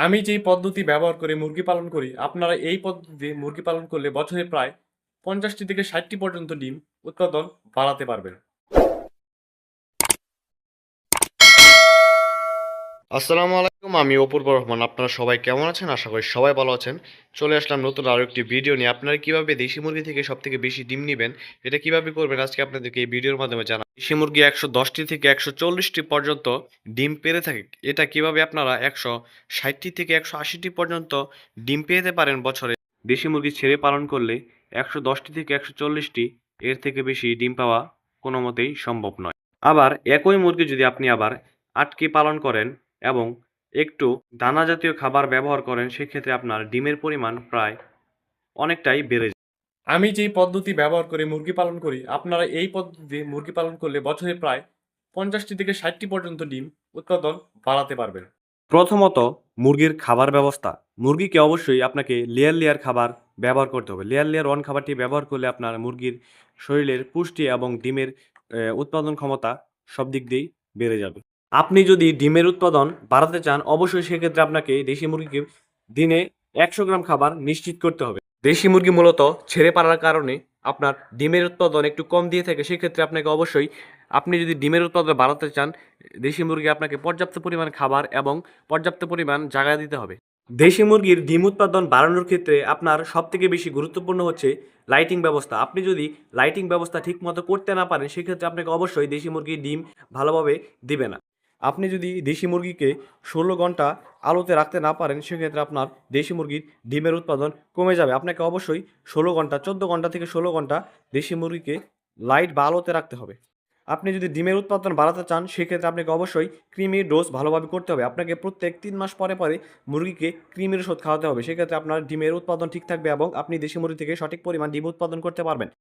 আমি যেই পদ্ধতি ব্যবহার করে মুরগি পালন করি, আপনারা এই পদ্ধতিতে মুরগি পালন করলে বছরে প্রায় ৫০টি থেকে ৬০টি পর্যন্ত ডিম উৎপাদন বাড়াতে পারবেন। আসসালামু আলাইকুম, আমি অপূর্ব রহমান। আপনারা সবাই কেমন আছেন? আশা করি সবাই ভালো আছেন। চলে আসলাম নতুন আরো একটি ভিডিও নিয়ে। আপনারা কিভাবে দেশি মুরগি থেকে সবথেকে বেশি ডিম নিবেন, এটা কিভাবে করবেন আজকে আপনাদেরকে এই ভিডিওর মাধ্যমে জানাবো। দেশি মুরগি ১১০টি থেকে ১৪০টি পর্যন্ত ডিম পেড়ে থাকে। এটা কিভাবে আপনারা ১৬০টি থেকে ১৮০টি পর্যন্ত ডিম পেতে পারেন বছরে। দেশি মুরগি ছেড়ে পালন করলে ১১০টি থেকে ১৪০টি, এর থেকে বেশি ডিম পাওয়া কোনো মতেই সম্ভব নয়। আবার একই মুরগি যদি আপনি আবার আটকে পালন করেন এবং একটু দানা জাতীয় খাবার ব্যবহার করেন, সেক্ষেত্রে আপনার ডিমের পরিমাণ প্রায় অনেকটাই বেড়ে যায়। আমি যেই পদ্ধতি ব্যবহার করে মুরগি পালন করি, আপনারা এই পদ্ধতিতে মুরগি পালন করলে বছরে প্রায় ৫০টি থেকে ৬০টি পর্যন্ত ডিম উৎপাদন বাড়াতে পারবেন। প্রথমত, মুরগির খাবার ব্যবস্থা। মুরগিকে অবশ্যই আপনাকে লেয়ার লেয়ার খাবার ব্যবহার করতে হবে। লেয়ার লেয়ার ওয়ান খাবারটি ব্যবহার করলে আপনার মুরগির শরীরের পুষ্টি এবং ডিমের উৎপাদন ক্ষমতা সব দিক দিয়েই বেড়ে যাবে। আপনি যদি ডিমের উৎপাদন বাড়াতে চান, অবশ্যই সেক্ষেত্রে আপনাকে দেশি মুরগিকে দিনে ১০০ গ্রাম খাবার নিশ্চিত করতে হবে। দেশি মুরগি মূলত ছেড়ে পালার কারণে আপনার ডিমের উৎপাদন একটু কম দিয়ে থাকে। সেক্ষেত্রে আপনাকে অবশ্যই, আপনি যদি ডিমের উৎপাদন বাড়াতে চান, দেশি মুরগি আপনাকে পর্যাপ্ত পরিমাণ খাবার এবং পর্যাপ্ত পরিমাণ জায়গা দিতে হবে। দেশি মুরগির ডিম উৎপাদন বাড়ানোর ক্ষেত্রে আপনার সবথেকে বেশি গুরুত্বপূর্ণ হচ্ছে লাইটিং ব্যবস্থা। আপনি যদি লাইটিং ব্যবস্থা ঠিকমতো করতে না পারেন, সেক্ষেত্রে আপনাকে অবশ্যই দেশি মুরগির ডিম ভালোভাবে দিবে না। আপনি যদি দেশি মুরগিকে ১৬ ঘন্টা আলোতে রাখতে না পারেন, সেক্ষেত্রে আপনার দেশি মুরগির ডিমের উৎপাদন কমে যাবে। আপনাকে অবশ্যই ১৬ ঘন্টা, ১৪ ঘন্টা থেকে ১৬ ঘন্টা দেশি মুরগিকে লাইট বা আলোতে রাখতে হবে। আপনি যদি ডিমের উৎপাদন বাড়াতে চান, সেক্ষেত্রে আপনাকে অবশ্যই কৃমির ডোজ ভালোভাবে করতে হবে। আপনাকে প্রত্যেক ৩ মাস পরে পরে মুরগিকে কৃমির ওষুধ খাওয়াতে হবে। সেক্ষেত্রে আপনার ডিমের উৎপাদন ঠিক থাকবে এবং আপনি দেশি মুরগি থেকে সঠিক পরিমাণ ডিম উৎপাদন করতে পারবেন।